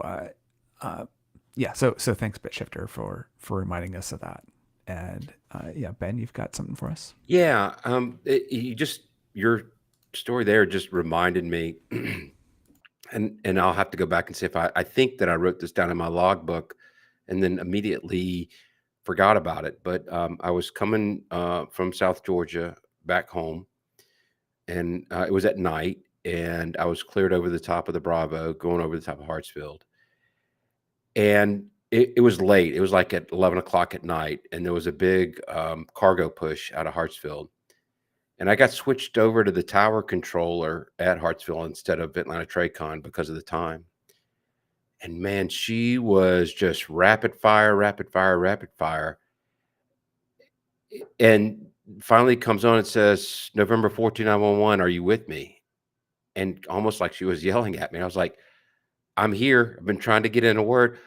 thanks, BitShifter, for reminding us of that. And Ben, you've got something for us? Yeah, your story there just reminded me, and I'll have to go back and see if I think that I wrote this down in my logbook, and then immediately forgot about it. But I was coming from South Georgia back home, and it was at night, and I was cleared over the top of the Bravo, going over the top of Hartsfield. And it was late. It was like at 11 o'clock at night, and there was a big cargo push out of Hartsfield. And I got switched over to the tower controller at Hartsfield instead of Atlanta Tracon because of the time. And man, she was just rapid fire. And finally comes on and says, November 14911, are you with me? And almost like she was yelling at me. I was like, I'm here. I've been trying to get in a word.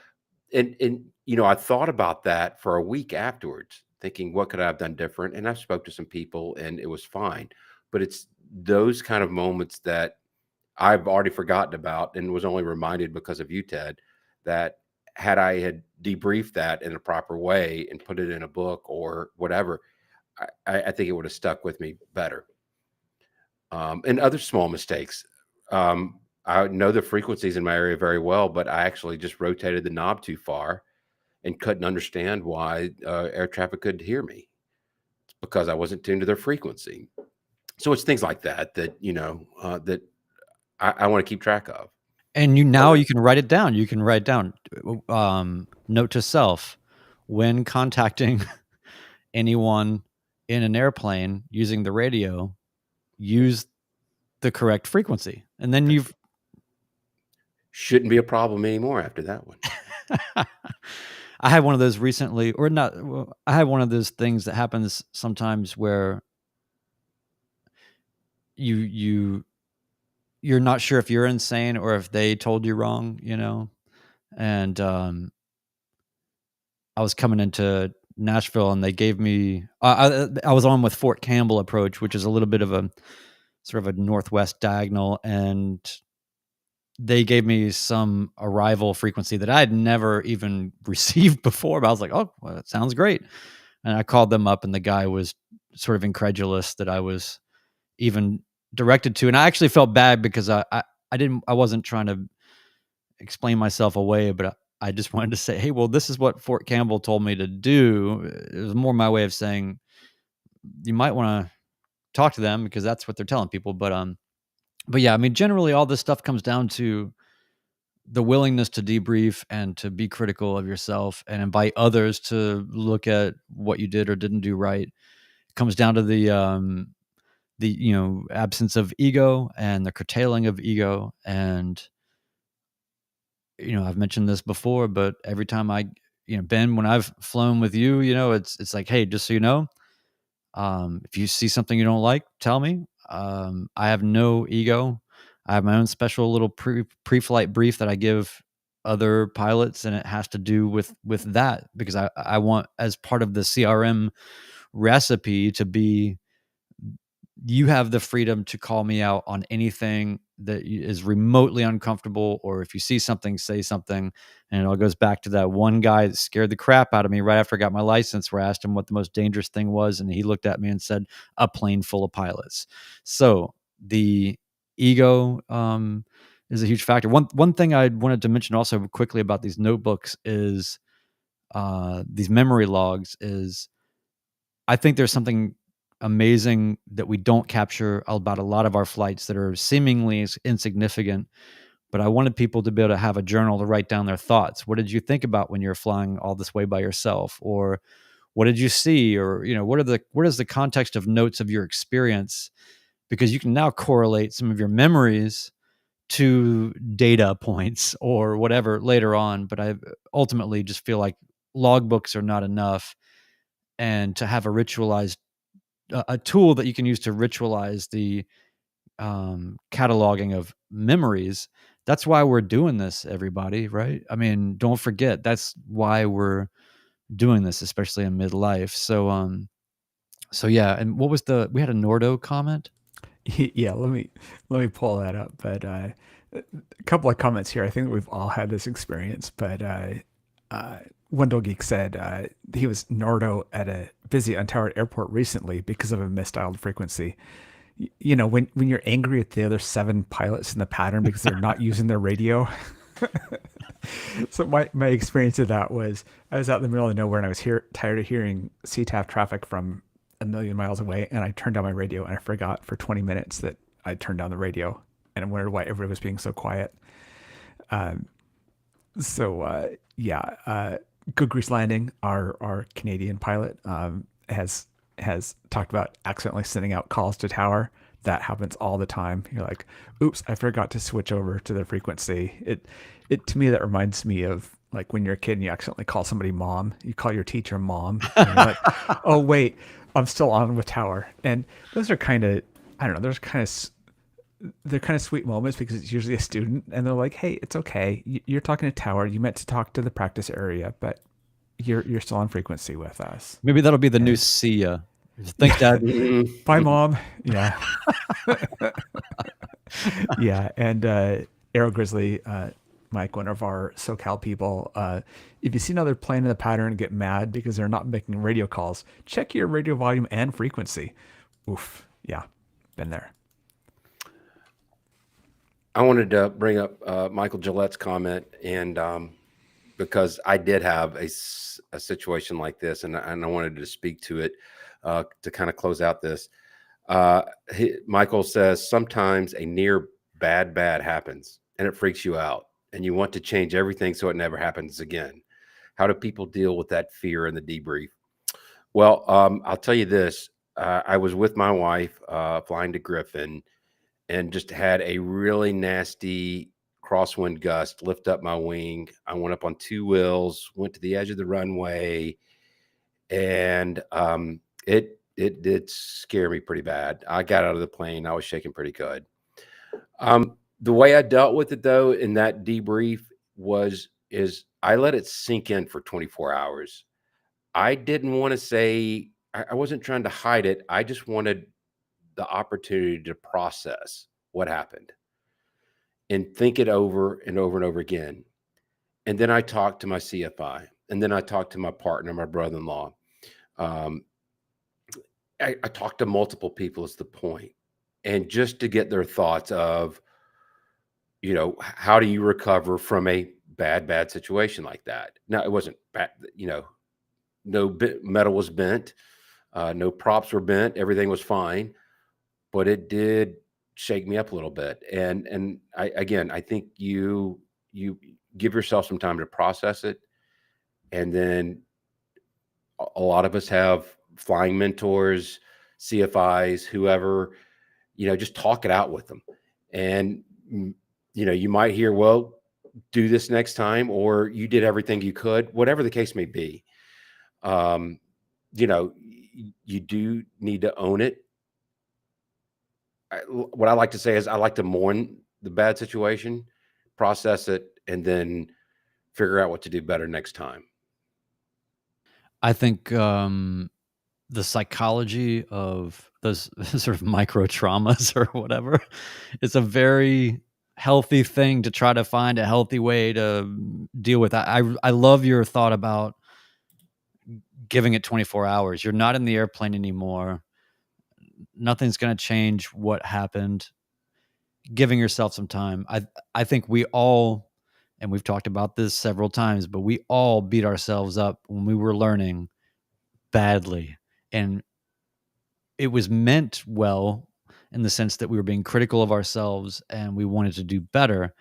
And I thought about that for a week afterwards, thinking, what could I have done different? And I spoke to some people and it was fine. But it's those kind of moments that I've already forgotten about and was only reminded because of you, Ted, that had I had debriefed that in a proper way and put it in a book or whatever, I think it would have stuck with me better. And other small mistakes. I know the frequencies in my area very well, but I actually just rotated the knob too far and couldn't understand why air traffic couldn't hear me. It's because I wasn't tuned to their frequency. So it's things like that that that I want to keep track of. And you can write it down. You can write down, note to self, when contacting anyone in an airplane using the radio, use the correct frequency. And then Shouldn't be a problem anymore after that one. I had one of those recently, or not. I had one of those things that happens sometimes where you're not sure if you're insane or if they told you wrong, And I was coming into Nashville, and they gave me. I was on with Fort Campbell approach, which is a little bit of a sort of a northwest diagonal, and they gave me some arrival frequency that I had never even received before. But I was like, "Oh, well, that sounds great." And I called them up, and the guy was sort of incredulous that I was even directed to. And I actually felt bad because I wasn't trying to explain myself away, but I just wanted to say, hey, well, this is what Fort Campbell told me to do. It was more my way of saying, you might want to talk to them because that's what they're telling people. But yeah, I mean, generally all this stuff comes down to the willingness to debrief and to be critical of yourself and invite others to look at what you did or didn't do right. It comes down to the absence of ego and the curtailing of ego. And I've mentioned this before, but every time Ben, when I've flown with you, it's like, hey, just so you know, if you see something you don't like, tell me. I have no ego. I have my own special little pre-flight brief that I give other pilots, and it has to do with that because I want, as part of the CRM recipe, to be, you have the freedom to call me out on anything that is remotely uncomfortable, or if you see something, say something. And it all goes back to that one guy that scared the crap out of me right after I got my license, where I asked him what the most dangerous thing was, and he looked at me and said, a plane full of pilots. So the ego is a huge factor. One thing I wanted to mention also quickly about these notebooks is these memory logs is, I think there's something amazing that we don't capture about a lot of our flights that are seemingly insignificant, but I wanted people to be able to have a journal to write down their thoughts. What did you think about when you're flying all this way by yourself? Or what did you see? Or, what is the context of notes of your experience? Because you can now correlate some of your memories to data points or whatever later on. But I ultimately just feel like logbooks are not enough. And to have a tool that you can use to ritualize the cataloging of memories. That's why we're doing this, everybody, right? I mean, don't forget, that's why we're doing this, especially in midlife. So yeah. And what was we had a Nordo comment? Yeah, let me pull that up. But a couple of comments here. I think we've all had this experience, but Wendell Geek said he was Nordo at a busy untowered airport recently because of a misdialed frequency. When you're angry at the other 7 pilots in the pattern because they're not using their radio. So my experience of that was, I was out in the middle of nowhere and I was tired of hearing CTAF traffic from a million miles away, and I turned down my radio, and I forgot for 20 minutes that I turned down the radio, and I wondered why everybody was being so quiet. Good Grease Landing, our Canadian pilot, has talked about accidentally sending out calls to tower. That happens all the time. You're like, oops, I forgot to switch over to the frequency. It to me, that reminds me of like when you're a kid and you accidentally call somebody mom. You call your teacher mom. And you're like, oh wait, I'm still on with tower. And those are kind of, I don't know, there's kind of they're kind of sweet moments because it's usually a student and they're like, "Hey, it's okay. You're talking to Tower. You meant to talk to the practice area, but you're still on frequency with us." Maybe that'll be the new And see ya. Thanks, Dad. Mhm. bye, Mom. Yeah. Yeah. And Arrow Grizzly, Mike, one of our SoCal people, if you see another plane in the pattern and get mad because they're not making radio calls, check your radio volume and frequency. Oof. Yeah. Been there. I wanted to bring up Michael Gillette's comment, and because I did have a situation like this, and I wanted to speak to it to kind of close out this. Michael says sometimes a near bad happens, and it freaks you out, and you want to change everything so it never happens again. How do people deal with that fear in the debrief? Well, I'll tell you this. I was with my wife flying to Griffin, and just had a really nasty crosswind gust lift up my wing. I went up on two wheels, went to the edge of the runway, and it did scare me pretty bad. I got out of the plane. I was shaking pretty good. The way I dealt with it, though, in that debrief is I let it sink in for 24 hours. I didn't want to say, I wasn't trying to hide it. I just wanted the opportunity to process what happened and think it over and over and over again. And then I talked to my CFI, and then I talked to my partner, my brother-in-law. I talked to multiple people is the point. And just to get their thoughts of, how do you recover from a bad situation like that? Now, it wasn't bad, no metal was bent, no props were bent, everything was fine, but it did shake me up a little bit. And I think you give yourself some time to process it. And then a lot of us have flying mentors, CFIs, whoever, just talk it out with them. And, you might hear, well, do this next time, or you did everything you could, whatever the case may be. You do need to own it. What I like to say is I like to mourn the bad situation, process it, and then figure out what to do better next time. I think the psychology of those sort of micro traumas or whatever is a very healthy thing to try to find a healthy way to deal with. I love your thought about giving it 24 hours. You're not in the airplane anymore. Nothing's going to change what happened. Giving yourself some time. I think we all, and we've talked about this several times, but we all beat ourselves up when we were learning badly. And it was meant well in the sense that we were being critical of ourselves and we wanted to do better,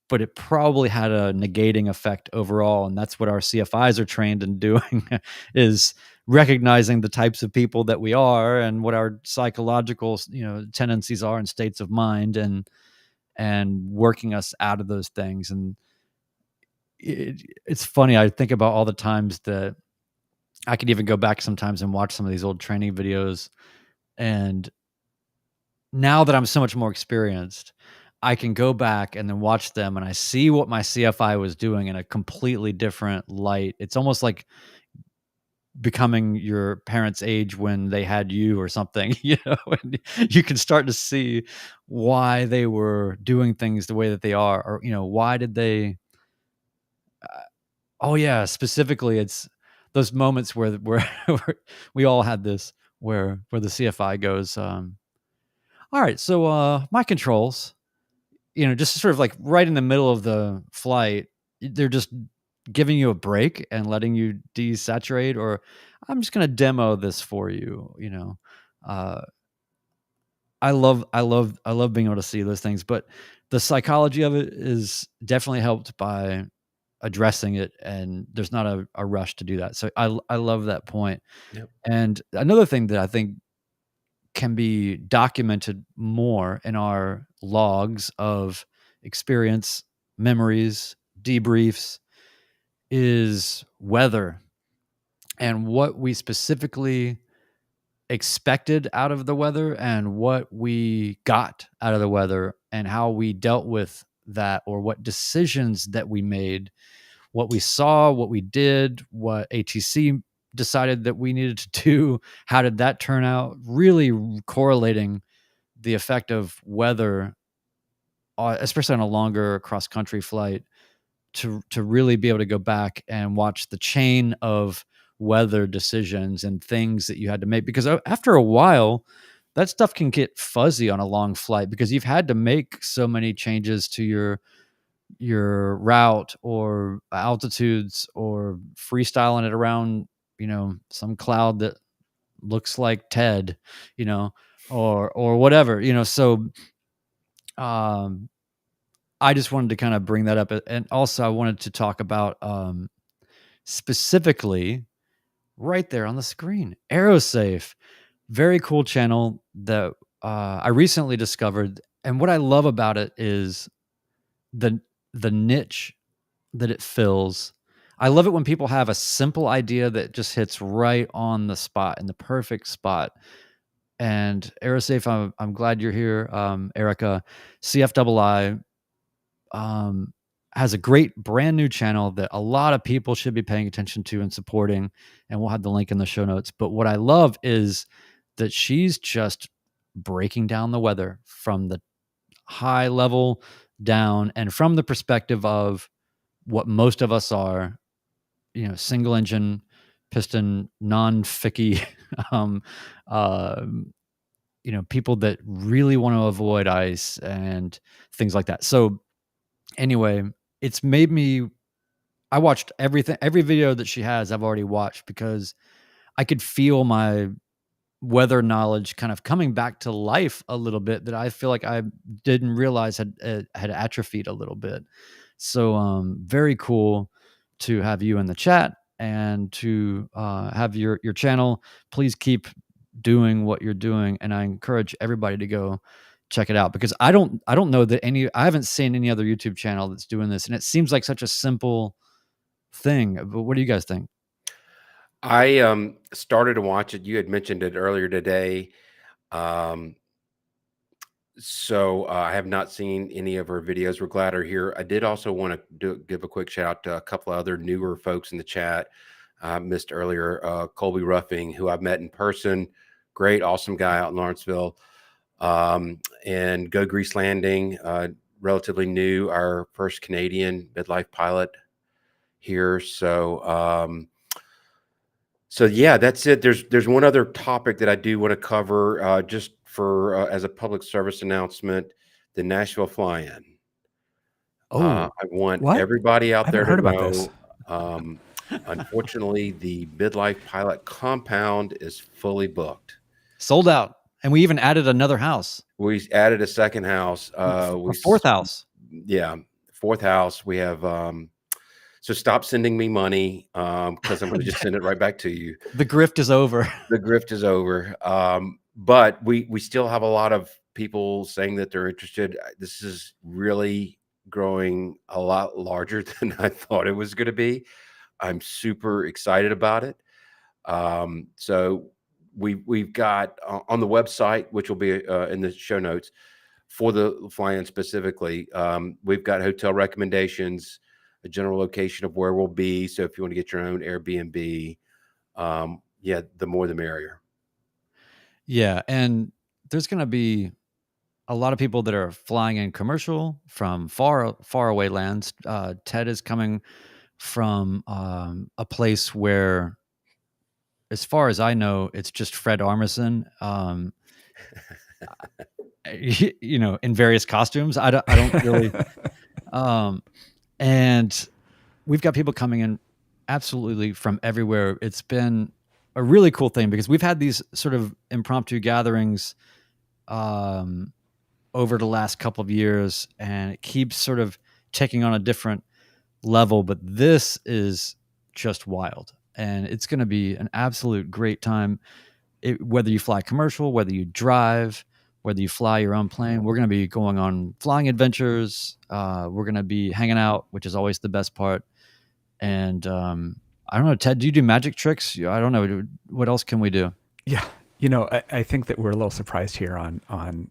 but it probably had a negating effect overall. And that's what our CFIs are trained in doing is recognizing the types of people that we are and what our psychological, tendencies are and states of mind, and working us out of those things. And it's funny. I think about all the times that I could even go back sometimes and watch some of these old training videos. And now that I'm so much more experienced, I can go back and then watch them and I see what my CFI was doing in a completely different light. It's almost like becoming your parents' age when they had you or something, and you can start to see why they were doing things the way that they are, or, why did they, oh yeah, specifically it's those moments where we all had this where the CFI goes, all right, so my controls, just sort of like right in the middle of the flight, they're just giving you a break and letting you desaturate, or I'm just going to demo this for you. I love being able to see those things, but the psychology of it is definitely helped by addressing it, and there's not a rush to do that. So I love that point. Yep. And another thing that I think can be documented more in our logs of experience, memories, debriefs is weather and what we specifically expected out of the weather and what we got out of the weather and how we dealt with that, or what decisions that we made, what we saw, what we did, what ATC decided that we needed to do. How did that turn out? Really correlating the effect of weather, especially on a longer cross-country flight, to really be able to go back and watch the chain of weather decisions and things that you had to make. Because after a while, that stuff can get fuzzy on a long flight, because you've had to make so many changes to your route or altitudes, or freestyling it around, some cloud that looks like Ted, or whatever, so I just wanted to kind of bring that up. And also I wanted to talk about specifically right there on the screen, Aerosafe. Very cool channel that I recently discovered. And what I love about it is the niche that it fills. I love it when people have a simple idea that just hits right on the spot, in the perfect spot. And Aerosafe, I'm glad you're here, Erica. CFII has a great brand new channel that a lot of people should be paying attention to and supporting, and we'll have the link in the show notes. But what I love is that she's just breaking down the weather from the high level down, and from the perspective of what most of us are, single engine, piston, non-ficky, people that really want to avoid ice and things like that. So anyway, it's made me, I watched every video that she has, I've already watched, because I could feel my weather knowledge kind of coming back to life a little bit, that I feel like I didn't realize had atrophied a little bit. So very cool to have you in the chat and to have your channel. Please keep doing what you're doing, and I encourage everybody to go check it out, because I don't know that I haven't seen any other YouTube channel that's doing this, and it seems like such a simple thing. But what do you guys think? I started to watch it. You had mentioned it earlier today. So I have not seen any of her videos. We're glad her here. I did also want to give a quick shout out to a couple of other newer folks in the chat. I missed earlier, Colby Ruffing, who I've met in person. Great, awesome guy out in Lawrenceville. And Go Grease Landing, relatively new, our first Canadian midlife pilot here. So yeah, that's it. There's one other topic that I do want to cover, just for as a public service announcement: the Nashville fly-in. I want what? everybody out I there haven't to heard about know. Unfortunately, the midlife pilot compound is fully booked. Sold out, and we even added another house. We added a second house. A fourth house. Yeah, fourth house. We have. So stop sending me money, because I'm going to just send it right back to you. The grift is over. The grift is over. But we still have a lot of people saying that they're interested. This is really growing a lot larger than I thought it was going to be. I'm super excited about it. So we've got on the website, which will be in the show notes for the fly-in specifically. We've got hotel recommendations, a general location of where we'll be. So if you want to get your own Airbnb, yeah, the more the merrier. Yeah, and there's going to be a lot of people that are flying in commercial from far away lands. Ted is coming from a place where, as far as I know, it's just Fred Armisen, in various costumes. I don't really. And we've got people coming in absolutely from everywhere. It's been a really cool thing, because we've had these sort of impromptu gatherings over the last couple of years, and it keeps sort of taking on a different level. But this is just wild, and it's going to be an absolute great time. Whether you fly commercial, whether you drive, whether you fly your own plane, we're going to be going on flying adventures. We're going to be hanging out, which is always the best part. And I don't know, Ted, do you do magic tricks? I don't know. What else can we do? Yeah. I think that we're a little surprised here on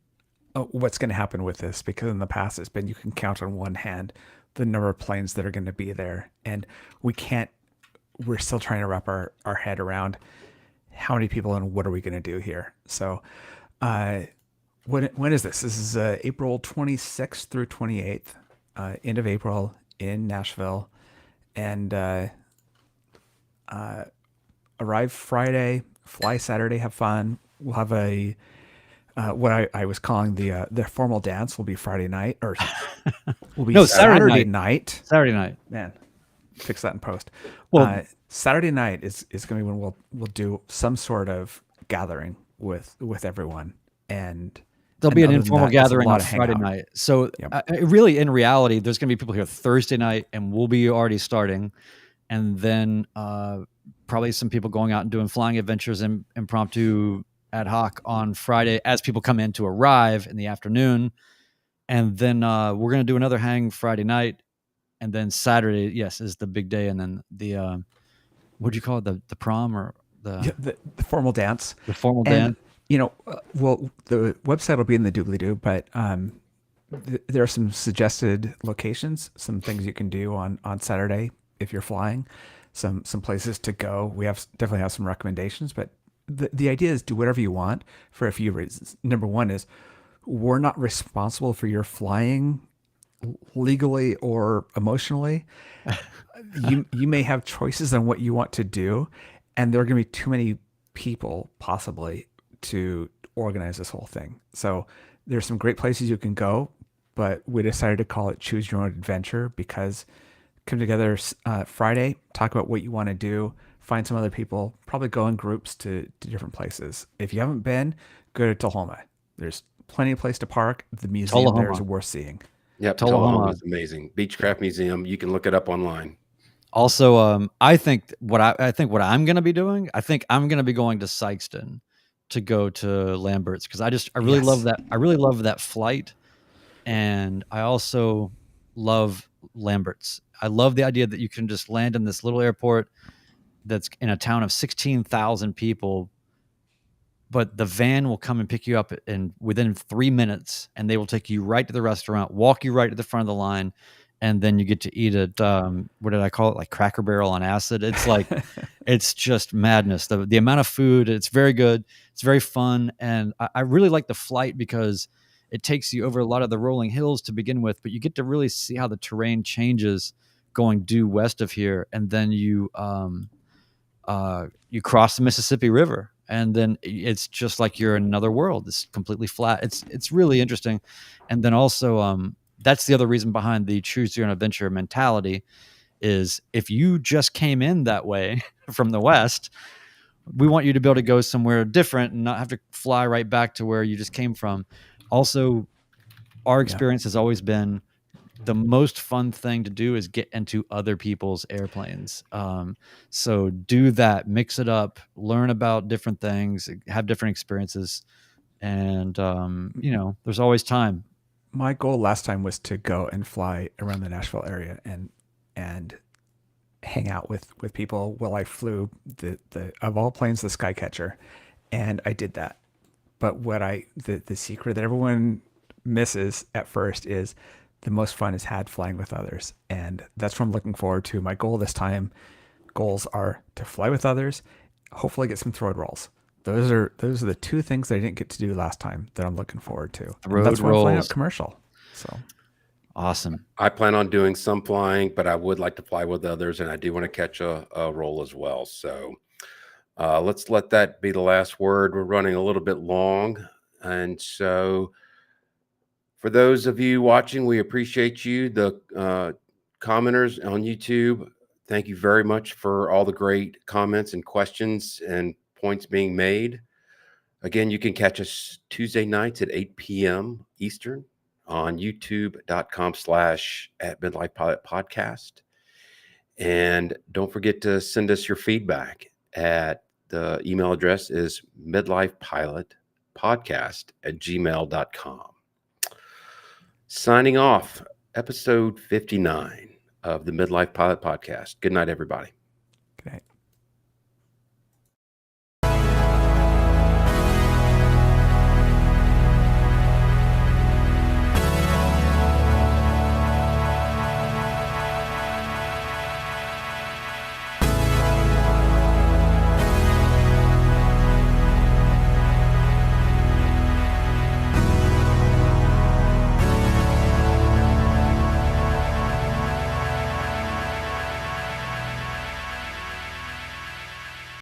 what's going to happen with this, because in the past it's been, you can count on one hand the number of planes that are going to be there, and we're still trying to wrap our head around how many people and what are we going to do here. So when is this? This is April 26th through 28th, end of April in Nashville, and arrive Friday, fly Saturday, have fun. We'll have a what I was calling the formal dance will be Friday night, or will be No, Saturday night. Saturday night. Man, fix that in post. Well, Saturday night is going to be when we'll do some sort of gathering with everyone, and there'll be an other than informal that, it's a gathering lot on of Friday hangout. night. So Yep. really, in reality, there's going to be people here Thursday night, and we'll be already starting. And then probably some people going out and doing flying adventures and impromptu ad hoc on Friday as people come in to arrive in the afternoon. And then we're going to do another hang Friday night. And then Saturday, yes, is the big day. And then the, what do you call it? The prom or Yeah, the formal dance. the formal And dance? well, the website will be in the doobly-doo, but there are some suggested locations, some things you can do on Saturday if you're flying, some places to go. We definitely have some recommendations, but the idea is do whatever you want for a few reasons. Number one is we're not responsible for your flying legally or emotionally. You may have choices on what you want to do, and there are going to be too many people possibly to organize this whole thing. So there's some great places you can go, but we decided to call it Choose Your Own Adventure, because come together Friday, talk about what you want to do, find some other people, probably go in groups to different places. If you haven't been, go to Tullahoma. There's plenty of place to park. The museum there is Tullahoma. worth seeing. Yep, Tullahoma. Tullahoma is amazing. Beechcraft Museum. You can look it up online. Also, I think what I'm going to be doing, I think I'm going to be going to Sykeston to go to Lambert's, because I really love Yes. that. I really love that flight, and I also love Lambert's. I love the idea that you can just land in this little airport that's in a town of 16,000 people, but the van will come and pick you up within 3 minutes, and they will take you right to the restaurant, walk you right to the front of the line, and then you get to eat at what did I call it? Like Cracker Barrel on acid. It's like it's just madness. The amount of food, it's very good. It's very fun, and I really like the flight because it takes you over a lot of the rolling hills to begin with, but you get to really see how the terrain changes going due west of here, and then you cross the Mississippi River, and then it's just like you're in another world. It's completely flat. It's really interesting, and then also that's the other reason behind the choose your own adventure mentality is if you just came in that way from the west, we want you to be able to go somewhere different and not have to fly right back to where you just came from. Also, our experience has always been the most fun thing to do is get into other people's airplanes. So do that, mix it up, learn about different things, have different experiences. And, there's always time. My goal last time was to go and fly around the Nashville area and hang out with people while I flew the of all planes, the Skycatcher, and I did that. But the secret that everyone misses at first is the most fun is had flying with others, and that's what I'm looking forward to. My goal this time, goals are to fly with others, hopefully get some throat rolls. Those are the two things that I didn't get to do last time that I'm looking forward to. Road That's why I'm flying rolls. out commercial. So Awesome. I plan on doing some flying, but I would like to fly with others, and I do want to catch a roll as well. So let's let that be the last word. We're running a little bit long, and so for those of you watching, we appreciate you. The commenters on YouTube, thank you very much for all the great comments and questions and points being made. Again, you can catch us Tuesday nights at 8 p.m. Eastern on youtube.com/@midlifepilotpodcast. And don't forget to send us your feedback at the email address is midlifepilotpodcast@gmail.com. Signing off, episode 59 of the Midlife Pilot Podcast. Good night, everybody.